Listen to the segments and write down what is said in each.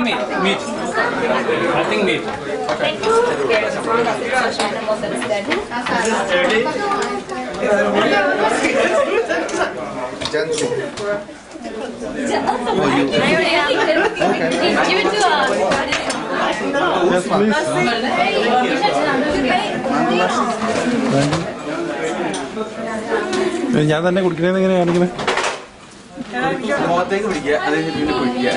meat. I think meat. Okay. Give it to us. Yes, please. ഞാൻ തന്നെ കുടിക്കണേന്ന് എങ്ങനെ കാണിക്കണേ? മുഖത്തേക്ക് പിടിക്കുക, അതിന് പിന്നെ കുടിക്കുക.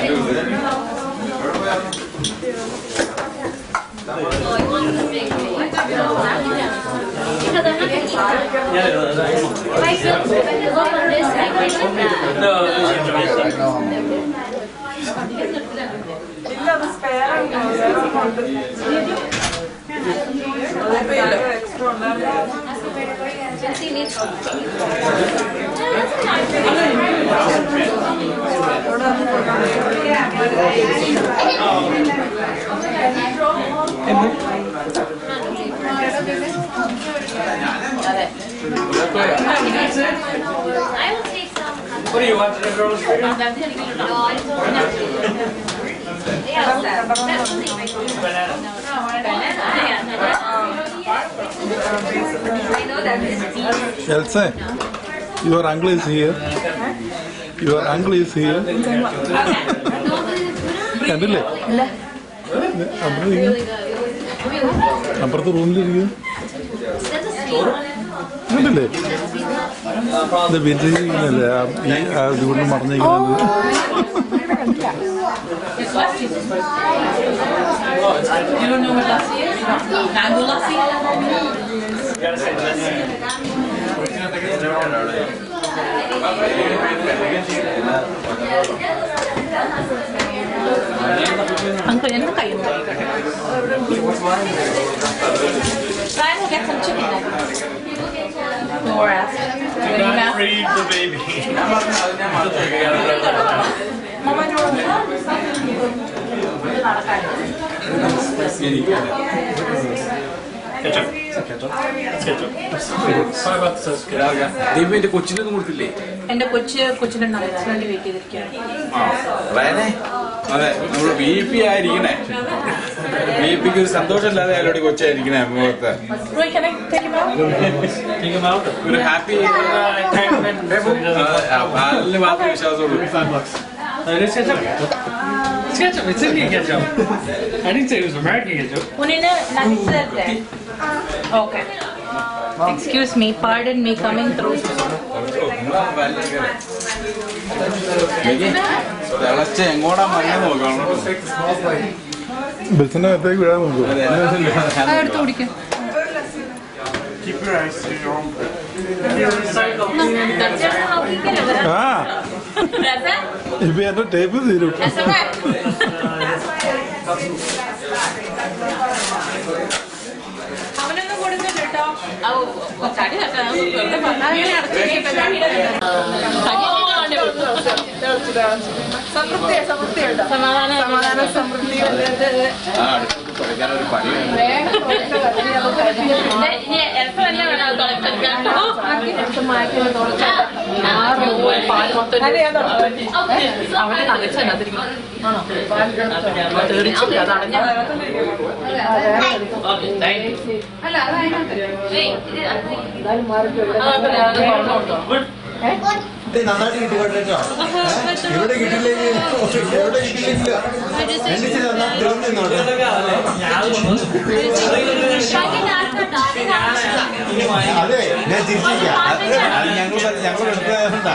What do you want to the girls? Elsa, your uncle is here. Your uncle is here. കണ്ടില്ലേ? അപ്പുറത്ത് റൂമിലിരിക്കും. കണ്ടില്ലേ? ഇത് വിരിച്ചിരിക്കുന്നല്ലേ ഇതുകൊണ്ട് മറിഞ്ഞിരിക്കുന്നത്. You don't know what lassi is? Mango lassi? Uncle, you don't know. Ryan will get some chicken then. Or ask. Feed the baby. ദൈവന്റെ കൊച്ചിനൊന്നും കൊടുത്തില്ലേ? എന്റെ കൊച്ചിന്റെ നൈറ്റ്സിന് വേണ്ടി wait ചെയ്തിരിക്കുകയാണ്. അതെ, നമ്മള് BP ആയിരിക്കണേ. BPക്ക് ഒരു സന്തോഷമില്ലാതെ അയാളോട് കൊച്ചായിരിക്കണേ മുഖത്ത്. Roy, can I take him out? Take him out. ഒരു ഹാപ്പി പാലിന് മാത്രമേ വിശ്വാസമുള്ളൂ. It's ketchup. It's ketchup. It's Indian ketchup. I didn't say it was American ketchup. ഉണ്ണിന് nuts തരട്ടെ? Okay. Excuse me, pardon me coming through. തിളച്ച എങ്ങോട്ടാ മഞ്ഞ നോക്കണം. ബസ്സിന്റെ അകത്തേക്ക് വിടാൻ നോക്കൂ. അതെടുത്ത് കുടിക്കും. Keep your eyes to your own. ആ ഇപ്പൊ എന്റെ ടേപ്പ് തീരും. അവനൊന്നും കൊടുക്കണ്ട കേട്ടോ. സമാധാന സമൃദ്ധി പഠിക്കാനൊരു പണി അവനെ നഗച്ചതിനകത്തിരിക്കും. തെറിച്ചില്ല, അതടഞ്ഞ നന്നായിട്ട് കിട്ടിക്കോട്ടോ. ഇവിടെ കിട്ടില്ലെങ്കിൽ എവിടെ കിട്ടിയില്ല. അതെ, ഞാൻ തിരിച്ചിരിക്കാം. ഞങ്ങൾ എടുത്തതാ.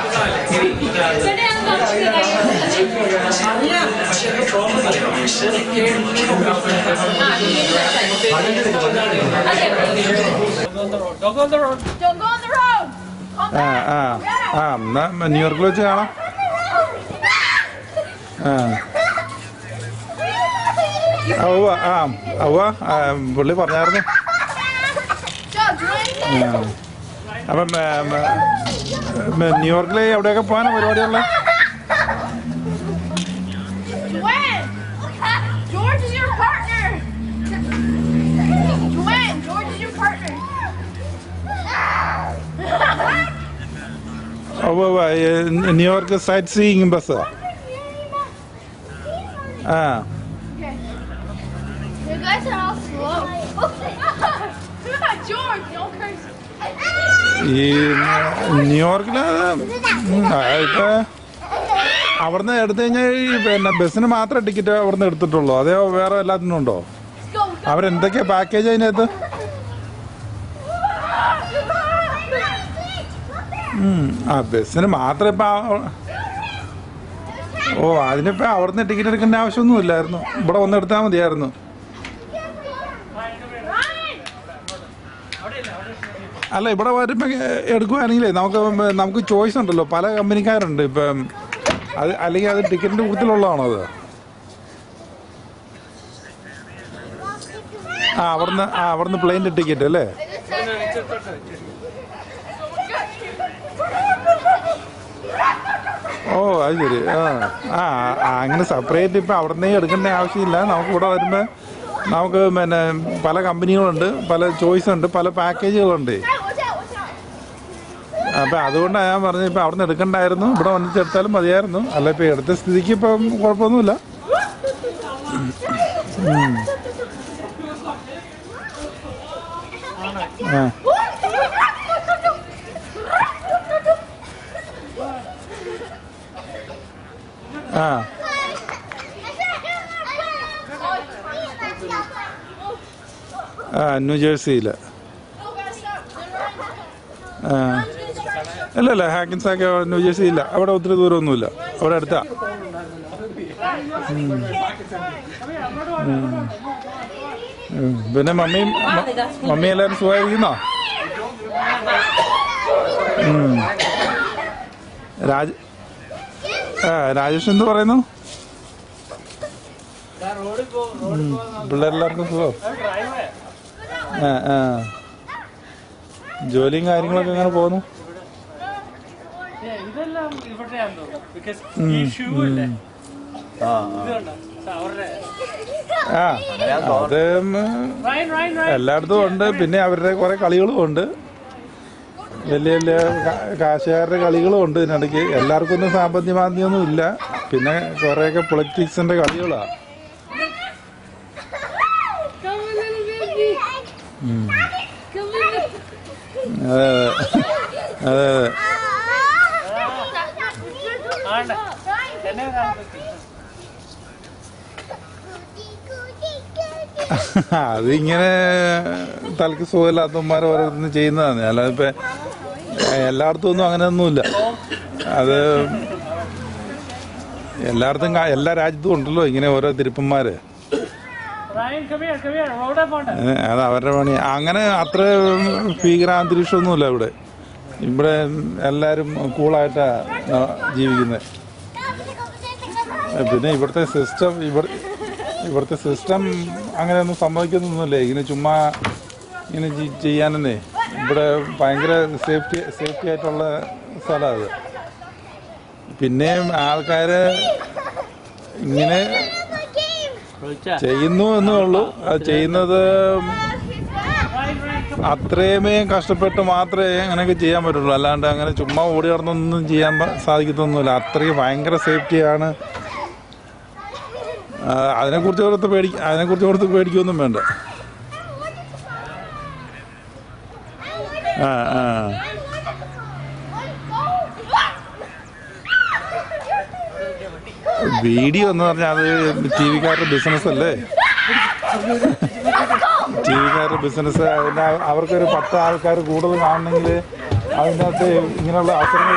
Don't go on the road. Don't go on the road. എന്നാ ന്യൂയോർക്കിൽ വെച്ച് കാണാം. പുള്ളി പറഞ്ഞായിരുന്നു. അപ്പം ന്യൂയോർക്കിൽ എവിടെയൊക്കെ പോകാനാ പരിപാടിയുള്ള? New York sightseeing bus. guys are all slow. George, don't curse. ഈ ന്യൂയോർക്കില് ഇപ്പൊ അവിടുന്ന് എടുത്തു കഴിഞ്ഞാൽ ഈ പിന്നെ ബസ്സിന് മാത്രമേ ടിക്കറ്റ് അവിടുന്ന് എടുത്തിട്ടുള്ളൂ, അതോ വേറെ എല്ലാത്തിനും ഉണ്ടോ? അവരെന്തൊക്കെയാ പാക്കേജ് അതിനകത്ത്? ബസ്സിന് മാത്രം ഇപ്പൊ അതിനിപ്പോ അവിടുന്ന് ടിക്കറ്റ് എടുക്കേണ്ട ആവശ്യമൊന്നും ഇല്ലായിരുന്നു, ഇവിടെ വന്ന് എടുത്താൽ മതിയായിരുന്നു. അല്ല, ഇവിടെ വരുമ്പോ എടുക്കുവാണെങ്കിലേ നമുക്ക് ചോയ്സ് ഉണ്ടല്ലോ, പല കമ്പനിക്കാരുണ്ട് ഇപ്പം. അത് അല്ലെങ്കിൽ അത് ടിക്കറ്റിന്റെ കൂട്ടത്തിലുള്ളതാണോ അത്? അവിടുന്ന് പ്ലെയിൻ്റെ ടിക്കറ്റ് അല്ലേ? അത് ശരി. അങ്ങനെ സെപ്പറേറ്റ് ഇപ്പം അവിടുന്ന് എടുക്കേണ്ട ആവശ്യമില്ല. നമുക്ക് ഇവിടെ വരുമ്പോൾ നമുക്ക് പിന്നെ പല കമ്പനികളുണ്ട്, പല ചോയ്സ് ഉണ്ട്, പല പാക്കേജുകളുണ്ട്. അപ്പം അതുകൊണ്ടാണ് ഞാൻ പറഞ്ഞത് ഇപ്പം അവിടുന്ന് എടുക്കണ്ടായിരുന്നു, ഇവിടെ വന്നിട്ടെടുത്താലും മതിയായിരുന്നു. അല്ല, ഇപ്പം എടുത്ത സ്ഥിതിക്ക് ഇപ്പം കുഴപ്പമൊന്നുമില്ല. ന്യൂജേഴ്സിയിൽ അല്ല, ഹാക്കിൻസാക്ക് ന്യൂജേഴ്സി ഇല്ല, അവിടെ ഒത്തിരി ദൂരമൊന്നുമില്ല, അവിടെ അടുത്താ. പിന്നെ മമ്മി എല്ലാവരും സുഖമായിരിക്കുന്നോ? രാജേഷ് എന്ത് പറയുന്നു? പിള്ളേരെല്ലാവർക്കും സുഖം? ജോലിയും കാര്യങ്ങളൊക്കെ എങ്ങനെ പോകുന്നു? അത് എല്ലായിടത്തും ഉണ്ട്. പിന്നെ അവരുടെ കുറെ കളികളും ഉണ്ട്, വലിയ വലിയ കാശുകാരുടെ കളികളും ഉണ്ട് ഇതിനിടയ്ക്ക്. എല്ലാവർക്കും ഒന്നും സാമ്പത്തിക മാന്ദ്യമൊന്നും ഇല്ല. പിന്നെ കുറേയൊക്കെ പൊളിറ്റിക്സിന്റെ കളികളാണ്. അതെ അതിങ്ങനെ തലക്ക് സുഖമില്ലാത്തവന്മാർ ഓരോന്ന് ചെയ്യുന്നതാണ്. അല്ലാതെ ഇപ്പം എല്ലായിടത്തും ഒന്നും അങ്ങനെയൊന്നുമില്ല. അത് എല്ലായിടത്തും എല്ലാ രാജ്യത്തും ഉണ്ടല്ലോ ഇങ്ങനെ ഓരോ തിരുപ്പന്മാര്. അത് അവരുടെ പണി. അങ്ങനെ അത്ര ഭീകരാന്തരീക്ഷമൊന്നുമില്ല ഇവിടെ. ഇവിടെ എല്ലാവരും കൂളായിട്ടാണ് ജീവിക്കുന്നത്. പിന്നെ ഇവിടുത്തെ സിസ്റ്റം അങ്ങനെയൊന്നും സമ്മതിക്കുന്നൊന്നുമില്ല. ഇങ്ങനെ ചുമ്മാ ഇങ്ങനെ ചെയ്യാനെന്നേ. ഇവിടെ ഭയങ്കര സേഫ്റ്റി ആയിട്ടുള്ള സ്ഥലമാണ് അത്. പിന്നെയും ആൾക്കാര് ഇങ്ങനെ ചെയ്യുന്നു എന്നേ ഉള്ളൂ. അത് ചെയ്യുന്നത് അത്രയുമേ കഷ്ടപ്പെട്ട് മാത്രമേ അങ്ങനെയൊക്കെ ചെയ്യാൻ പറ്റുള്ളൂ. അല്ലാണ്ട് അങ്ങനെ ചുമ്മാ ഓടി നടന്നൊന്നും ചെയ്യാൻ സാധിക്കത്തൊന്നുമില്ല. അത്രയും ഭയങ്കര സേഫ്റ്റിയാണ്. അതിനെക്കുറിച്ച് ഓർത്ത് പേടിക്കൊന്നും വേണ്ട. വീഡിയോ എന്ന് പറഞ്ഞാൽ അത് ടി വിക്കാരുടെ ബിസിനസ് അല്ലേ? ടി വിക്കാരുടെ ബിസിനസ്. അവർക്കൊരു 10 ആൾക്കാർ കൂടുതൽ കാണണമെങ്കിൽ അതിൻ്റെ അകത്ത് ഇങ്ങനെയുള്ള അവസരങ്ങൾ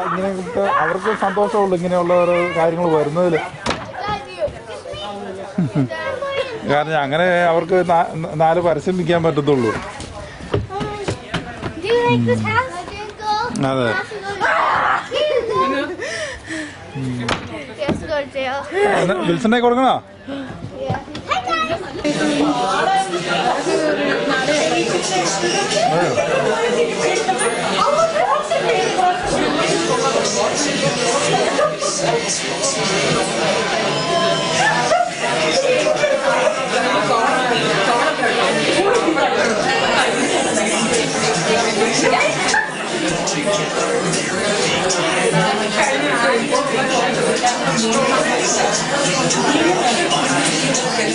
ഇങ്ങനത്തെ അവർക്ക് സന്തോഷമുള്ളൂ ഇങ്ങനെയുള്ള ഓരോ കാര്യങ്ങൾ വരുന്നതിൽ. കാരണം അങ്ങനെ അവർക്ക് 4 പരസ്യം വിൽക്കാൻ പറ്റത്തുള്ളൂ. അതെ. വിൽസനെ കൊടുക്കണോ?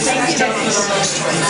Thank you. Nice.